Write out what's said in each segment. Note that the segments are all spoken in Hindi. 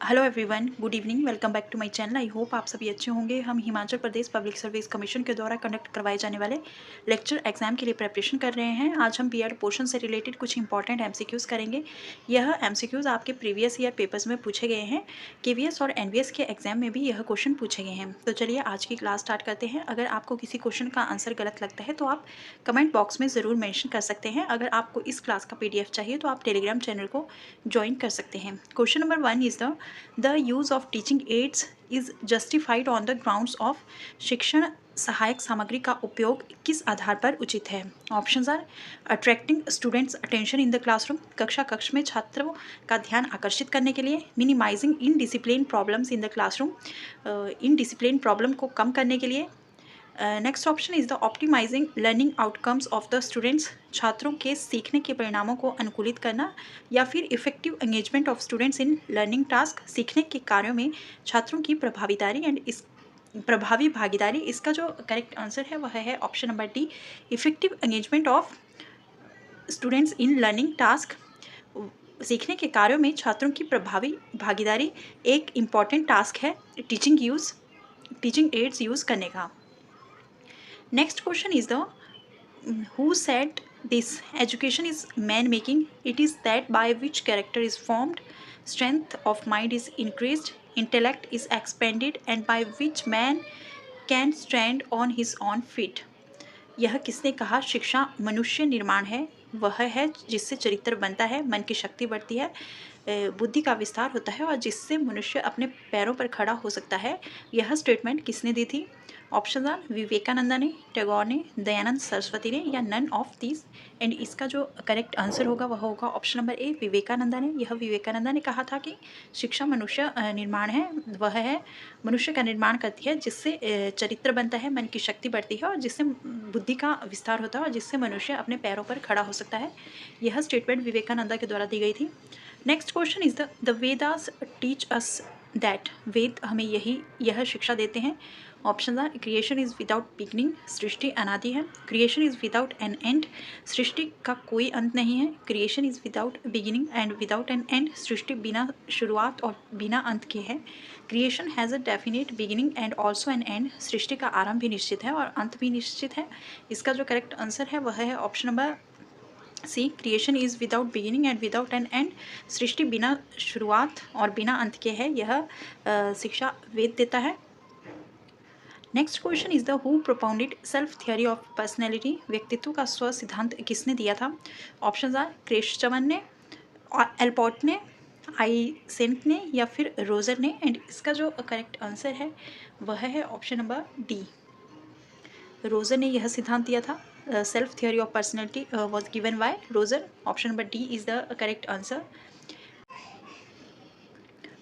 Hello everyone, good evening. Welcome back to my channel. I hope आप सभी अच्छे होंगे। हम Himachal Pradesh public service commission के द्वारा कंडक्ट करवाए जाने वाले लेक्चर एग्जाम के लिए प्रिपरेशन कर रहे हैं। आज हम बीएड पोर्शन से रिलेटेड कुछ इंपॉर्टेंट एमसीक्यूज़ करेंगे। यह एमसीक्यूज़ आपके प्रीवियस ईयर पेपर्स में पूछे गए हैं। केवीएस और एनवीएस के एग्जाम में भी यह क्वेश्चन पूछे गए हैं। तो चलिए आज की क्लास स्टार्ट करते हैं। अगर आपको किसी क्वेश्चन का आंसर गलत लगता है तो आप कमेंट बॉक्स में ज़रूर मेंशन कर सकते हैं। अगर आपको इस क्लास का पीडीएफ चाहिए तो आप टेलीग्राम चैनल को ज्वाइन कर सकते हैं। Question number 1 is the use of teaching ads is justified on the grounds of शिक्षण सहायक सामग्री का उपयोग किस आधार पर उचित है। Options are attracting students attention in the classroom, कक्ष में छात्रों का ध्यान आकर्षित करने के लिए, minimising indiscipline problems in the classroom, indiscipline problem को कम करने के लिए। Next option is the optimising learning outcomes of the students, छात्रों के सीखने के परिणामों को अनुकूलित करना, या फिर effective engagement of students in learning task, सीखने के कार्यों में छात्रों की प्रभावी भागीदारी। इसका जो करेक्ट आंसर है वह है option number D, effective engagement of students in learning task. सीखने के कार्यों में छात्रों की प्रभावी भागीदारी एक इम्पॉर्टेंट टास्क है टीचिंग एड्स यूज़ करने का। Next question is who said this education is man making? It is that by which character is formed, strength of mind is increased, intellect is expanded, and by which man can stand on his own feet. यह किसने कहा? शिक्षा मनुष्य निर्माण है, वह है जिससे चरित्र बनता है, मन की शक्ति बढ़ती है, बुद्धि का विस्तार होता है और जिससे मनुष्य अपने पैरों पर खड़ा हो सकता है। यह स्टेटमेंट किसने दी थी? ऑप्शन आर विवेकानंदा ने, टैगोर ने, दयानंद सरस्वती ने, या नन ऑफ दिस। एंड इसका जो करेक्ट आंसर होगा वह होगा ऑप्शन नंबर ए, विवेकानंदा ने। यह विवेकानंदा ने कहा था कि शिक्षा मनुष्य निर्माण है, वह है मनुष्य का निर्माण करती है जिससे चरित्र बनता है, मन की शक्ति बढ़ती है और जिससे बुद्धि का विस्तार होता है और जिससे मनुष्य अपने पैरों पर खड़ा हो सकता है। यह स्टेटमेंट विवेकानंदा के द्वारा दी गई थी। Next question is the Vedas teach us that, Veda हमें यह शिक्षा देते हैं। Option are creation is without beginning, सृष्टि अनादि है। Creation is without an end, सृष्टि का कोई अंत नहीं है। Creation is without beginning and without an end, सृष्टि बिना शुरुआत और बिना अंत के है। Creation has a definite beginning and also an end, सृष्टि का आरंभ भी निश्चित है और अंत भी निश्चित है। इसका जो करेक्ट आंसर है वह है option number C, creation is without beginning and without an end, सृष्टि बिना शुरुआत और बिना अंत के है। यह शिक्षा वेद देता है। Next question is the who propounded self theory of personality, व्यक्तित्व का स्व सिद्धांत किसने दिया था? ऑप्शन आर क्रेश्चमन ने, एल्पोर्ट ने, आइसेंक ने, या फिर रोजर ने। एंड इसका जो करेक्ट आंसर है वह है ऑप्शन नंबर डी, रोजर ने यह सिद्धांत दिया था। Self theory of personality was given by Roger. Option number D is the correct answer.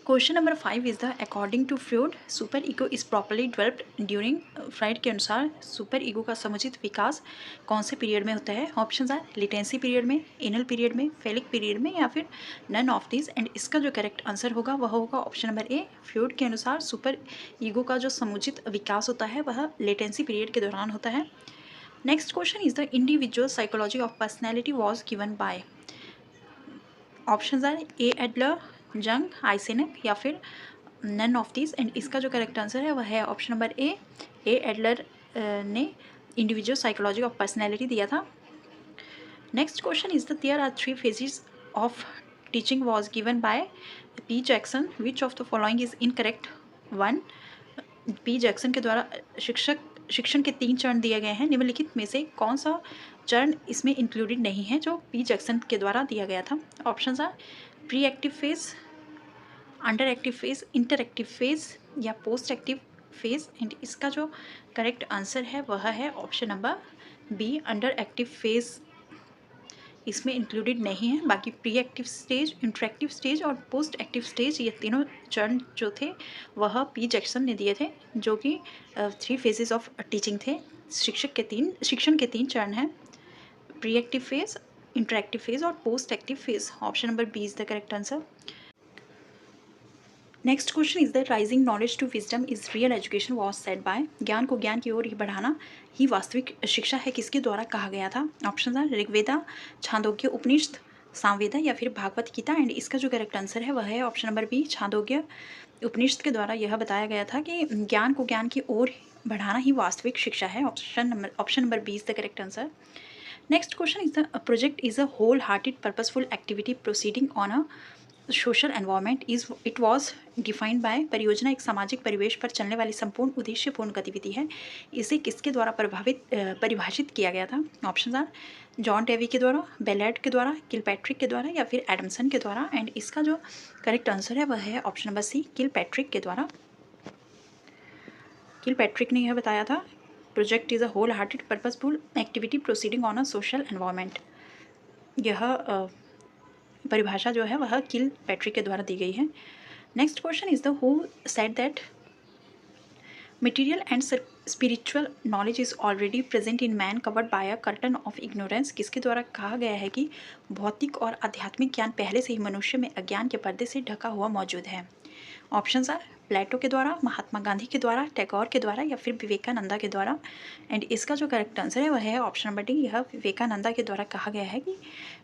Question number 5 is the according to Freud super ego is properly developed during, Freud के अनुसार सुपर ईगो का समुचित विकास कौन से पीरियड में होता है? ऑप्शन आर लेटेंसी पीरियड में, एनल पीरियड में, फेलिक पीरियड में, या फिर नन ऑफ दिस। एंड इसका जो करेक्ट आंसर होगा वह होगा ऑप्शन नंबर ए, फ्रॉइड के अनुसार सुपर ईगो का जो समुचित विकास होता है वह लेटेंसी पीरियड के दौरान होता है। Next question is the individual psychology of personality was given by. Option are A Adler, Jung, Eysenck, या फिर नन ऑफ दिस। एंड इसका जो करेक्ट आंसर है वह है ऑप्शन नंबर ए एडलर ने इंडिविजुअल साइकोलॉजी ऑफ पर्सनैलिटी दिया था। Next question is the there are 3 phases of teaching was given by P Jackson, which of the following is incorrect? 1, P Jackson के द्वारा शिक्षण के 3 चरण दिए गए हैं, निम्नलिखित में से कौन सा चरण इसमें इंक्लूडेड नहीं है जो पी जैक्सन के द्वारा दिया गया था? Options are pre active phase, under active phase, inter active phase, या पोस्ट एक्टिव फेज। एंड इसका जो करेक्ट आंसर है वह है option number B, under active phase इसमें इंक्लूडेड नहीं है। बाकी pre active stage, interactive stage और पोस्ट एक्टिव स्टेज, ये तीनों चरण जो थे वह पी जैक्सन ने दिए थे, जो कि 3 फेजेस ऑफ टीचिंग थे। शिक्षण के 3 चरण हैं, pre active phase, interactive phase और post active phase. Option number B is the correct answer. Next question is the rising knowledge to wisdom is real education was said by, ज्ञान को ज्ञान की ओर ही बढ़ाना ही वास्तविक शिक्षा है, किसके द्वारा कहा गया था? ऑप्शन आर ऋग्वेदा, छांदोग्य उपनिषद, सामवेदा या फिर भागवत गीता। एंड इसका जो करेक्ट आंसर है वह है ऑप्शन नंबर बी, छांदोग्य उपनिषद के द्वारा यह बताया गया था कि ज्ञान को ज्ञान की ओर बढ़ाना ही वास्तविक शिक्षा है। Option number B is the correct answer. Next question is the project is a whole hearted purposeful activity proceeding on a social environment it was defined by. परियोजना एक सामाजिक परिवेश पर चलने वाली संपूर्ण उद्देश्यपूर्ण गतिविधि है। इसे किसके द्वारा परिभाषित किया गया था? ऑप्शन आर जॉन टेवी के द्वारा, बेलेट के द्वारा, किलपैट्रिक के द्वारा या फिर एडमसन के द्वारा। एंड इसका जो करेक्ट आंसर है वह है ऑप्शन नंबर सी, किलपैट्रिक के द्वारा। किलपैट्रिक ने यह बताया था project is a whole hearted purposeful activity proceeding on a social environment. यह परिभाषा जो है वह किलपैट्रिक के द्वारा दी गई है। Next question is the who said that material and spiritual knowledge is already present in man covered by a curtain of ignorance. किसके द्वारा कहा गया है कि भौतिक और आध्यात्मिक ज्ञान पहले से ही मनुष्य में अज्ञान के पर्दे से ढका हुआ मौजूद है? ऑप्शंस आर प्लेटो के द्वारा, महात्मा गांधी के द्वारा, टैगोर के द्वारा या फिर विवेकानंदा के द्वारा। एंड इसका जो करेक्ट आंसर है वह है ऑप्शन नंबर डी, यह विवेकानंदा के द्वारा कहा गया है कि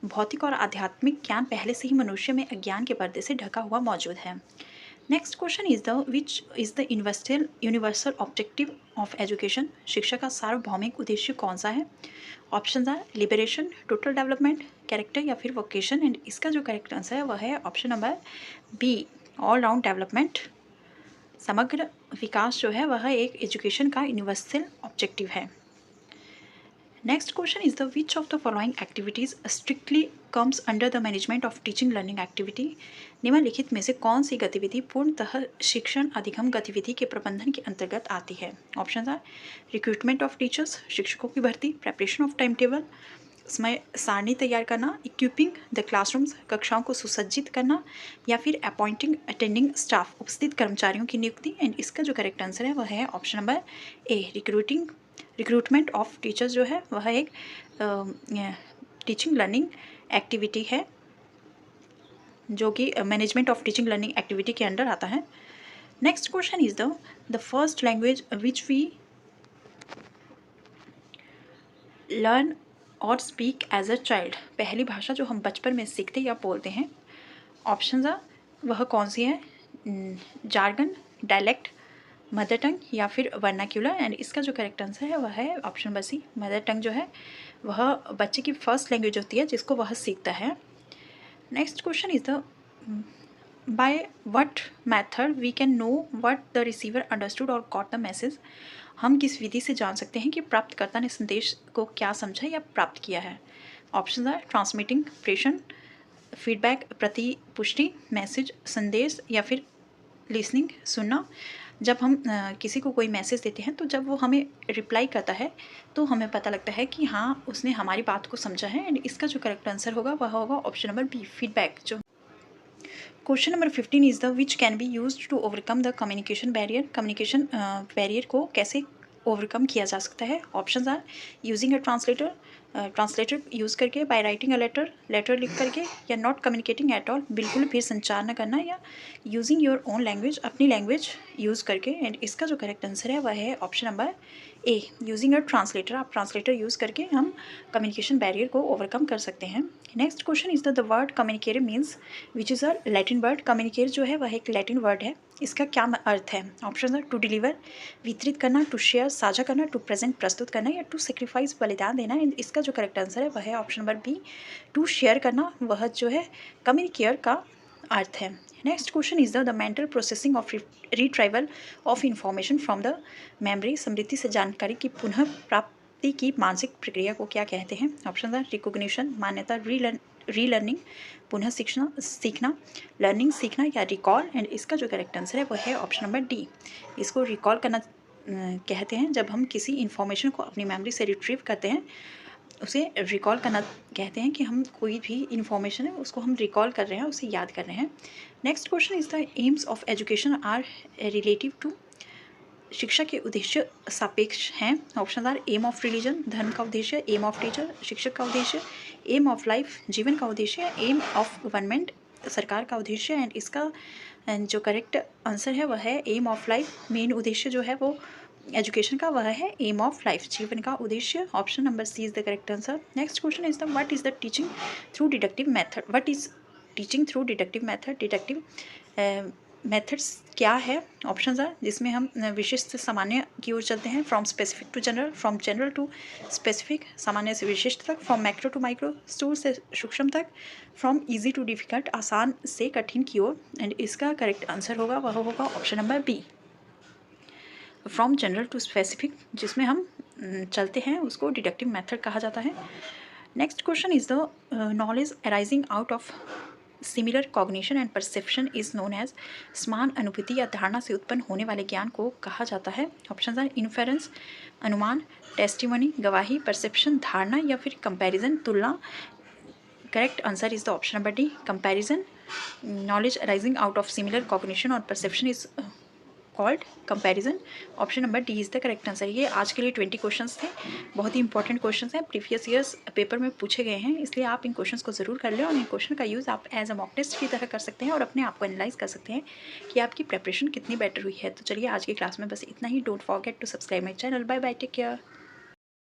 भौतिक और आध्यात्मिक ज्ञान पहले से ही मनुष्य में अज्ञान के पर्दे से ढका हुआ मौजूद है। Next question is the which is the universal objective of education. शिक्षा का सार्वभौमिक उद्देश्य कौन सा है? Option are liberation, total development, character या फिर वोकेशन। एंड इसका जो करेक्ट आंसर है वह है option number B, all round development. समग्र विकास जो है वह एक एजुकेशन का यूनिवर्सल ऑब्जेक्टिव है। Next question is the which of the following activities strictly comes under the management of teaching learning activity. निम्नलिखित में से कौन सी गतिविधि पूर्णतः शिक्षण अधिगम गतिविधि के प्रबंधन के अंतर्गत आती है? Option are recruitment of teachers, शिक्षकों की भर्ती, प्रेपरेशन ऑफ टाइम टेबल, समय सारणी तैयार करना, इक्विपिंग द क्लासरूम्स, कक्षाओं को सुसज्जित करना या फिर अपॉइंटिंग अटेंडिंग स्टाफ, उपस्थित कर्मचारियों की नियुक्ति। एंड इसका जो करेक्ट आंसर है वह है option number A, recruitment of teachers जो है वह एक टीचिंग लर्निंग एक्टिविटी है जो कि management of teaching learning activity के अंडर आता है। Next question is the first language which we learn और स्पीक एज अ चाइल्ड। पहली भाषा जो हम बचपन में सीखते या बोलते हैं, ऑप्शन आ वह कौन सी है? जार्गन, डायलेक्ट, मदर टंग या फिर वर्नाक्यूलर। एंड इसका जो करेक्ट आंसर है वह है option number C, mother tongue जो है वह बच्चे की फर्स्ट लैंग्वेज होती है जिसको वह सीखता है। Next question is the by what method we can know what the receiver understood और गॉट द मैसेज। हम किस विधि से जान सकते हैं कि प्राप्तकर्ता ने संदेश को क्या समझा या प्राप्त किया है? ऑप्शन आर ट्रांसमिटिंग, प्रेषण, फीडबैक, प्रतिपुष्टि, मैसेज, संदेश या फिर लिसनिंग, सुनना। जब हम किसी को कोई मैसेज देते हैं तो जब वो हमें रिप्लाई करता है तो हमें पता लगता है कि हाँ उसने हमारी बात को समझा है। एंड इसका जो करेक्ट आंसर होगा वह होगा ऑप्शन नंबर बी, फीडबैक। जो question number 15 is the which can be use to overcome the communication barrier. Communication barrier को कैसे ओवरकम किया जा सकता है? Option are using a translator use करके, बाय राइटिंग अ लेटर लिख करके, या नॉट कम्युनिकेटिंग एट ऑल, बिल्कुल भी संचार न करना, या यूजिंग योर ओन लैंग्वेज, अपनी लैंग्वेज यूज़ करके। एंड इसका जो करेक्ट आंसर है वह है option number A, using a translator. आप ट्रांसलेटर यूज़ करके हम कम्युनिकेशन बैरियर को ओवरकम कर सकते हैं। Next question is the word communicate means which is a Latin word. Communicate जो है वह एक लैटिन वर्ड है, इसका क्या अर्थ है? ऑप्शन है टू डिलीवर, वितरित करना, टू शेयर, साझा करना, टू प्रेजेंट, प्रस्तुत करना, या टू सेक्रीफाइस, बलिदान देना। इसका जो करेक्ट आंसर है वह है option number B, to share करना। वह जो है कम्युनिकेयर का अर्थ है। Next question is the mental processing of retrieval of information from the memory. स्मृति से जानकारी की पुनः प्राप्ति की मानसिक प्रक्रिया को क्या कहते हैं? ऑप्शन है रिकॉग्निशन, मान्यता, रीलर्निंग, पुनः सीखना, लर्निंग, सीखना, या रिकॉल। एंड इसका जो करेक्ट आंसर है वह है ऑप्शन नंबर डी, इसको रिकॉल करना कहते हैं। जब हम किसी इन्फॉर्मेशन को अपनी मेमोरी से रिट्रीव करते हैं उसे रिकॉल करना कहते हैं, कि हम कोई भी इन्फॉर्मेशन है उसको हम रिकॉल कर रहे हैं, उसे याद कर रहे हैं। Next question is the aims of education are relative to. शिक्षा के उद्देश्य सापेक्ष हैं। Option are aim of religion, धर्म का उद्देश्य, एम ऑफ टीचर, शिक्षक का उद्देश्य, एम ऑफ लाइफ, जीवन का उद्देश्य, एम ऑफ गवर्नमेंट, सरकार का उद्देश्य। एंड इसका जो करेक्ट आंसर है वह है एम ऑफ लाइफ। मेन उद्देश्य जो है वो एजुकेशन का वह है एम ऑफ लाइफ, जीवन का उद्देश्य। Option number C is the correct answer. Next question is the what is the teaching through deductive method, what is teaching through deductive method, deductive methods क्या है। ऑप्शंस आर जिसमें हम विशिष्ट से सामान्य की ओर चलते हैं, from specific to general, from general to specific, सामान्य से विशिष्ट तक, फ्रॉम मैक्रो टू माइक्रो, स्थूल से सूक्ष्म तक, फ्रॉम इजी टू डिफिकल्ट, आसान से कठिन की ओर। एंड इसका करेक्ट आंसर होगा वह होगा option number B, from general to specific, जिसमें हम चलते हैं उसको डिडक्टिव मेथड कहा जाता है। Next question is the knowledge arising out of similar cognition and perception is known as, समान अनुभूति या धारणा से उत्पन्न होने वाले ज्ञान को कहा जाता है। ऑप्शन आर इन्फेरेंस अनुमान, टेस्टिमनी गवाही, परसेप्शन धारणा, या फिर कंपैरिजन तुलना। Correct answer is the option number D, comparison. Knowledge arising out of similar cognition और perception is called comparison. Option number D is the correct answer. ये आज के लिए 20 क्वेश्चंस थे, बहुत ही इंपॉर्टेंट क्वेश्चंस हैं, प्रीवियस ईयर्स पेपर में पूछे गए हैं, इसलिए आप इन क्वेश्चंस को जरूर कर लें और इन क्वेश्चन का यूज़ आप एज अ मॉक टेस्ट की तरह कर सकते हैं और अपने आप को एनालाइज कर सकते हैं कि आपकी प्रेपरेशन कितनी बेटर हुई है। तो चलिए आज की क्लास में बस इतना ही। Don't forget to subscribe my channel. Bye bye, take care.